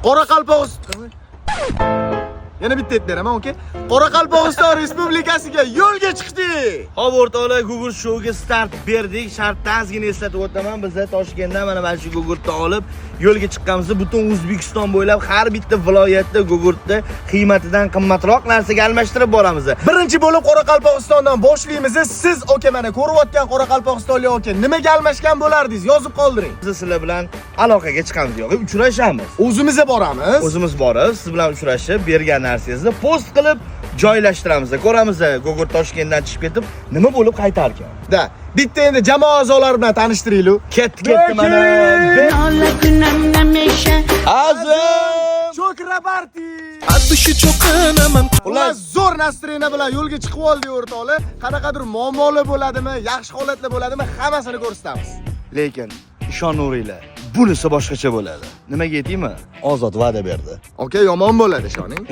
Qoraqalpog'iston yana bitta aytib beraman, okey? Qoraqalpog'iston Respublikasiga yo'lga chiqdik. Hop o'rtoqlar, Gugurt shouga start berdik. Shartdan eslatib o'taman, biz Toshkentdan mana shu Gugurtni olib yo'lga chiqqanmiz. Butun O'zbekiston bo'ylab har bitta viloyatda Gugurtni qiymatidan qimmatroq narsaga almashtirib boramiz. Birinchi bo'lib Qoraqalpog'istondan boshlaymiz. Siz oka mana ko'rayotgan qoraqalpog'istonlik oka nimaga almashgan bo'lardingiz? Yozib qoldiring. Biz sizlar bilan aloqaga chiqamiz, yo'q, uchrashamiz. O'zimiz boramiz. O'zimiz borib, siz bilan uchrashib, bergan narsangizni post qilib joylashtiramiz. Ko'ramiz, Gugurt Toshkentdan chiqib ketib, nima bo'lib qaytarkan. Da, bitta endi jamoa a'zolari bilan tanishtiraylik. Ketdi mana. Azim! Chokrabarti. Adushi cho'qinaman. Ular zo'r nastrena bilan yo'lga chiqib oldi o'rtoqlar. Qanaqadir muammolar bo'ladimi, yaxshi holatlar bo'ladimi, hammasini ko'rsatamiz. Lekin ishonaveringlar, bunisi boshqacha bo'ladi. Nimaga aytaymi? Ozod va'da berdi. Okey, yomon bo'ladi, ishoning.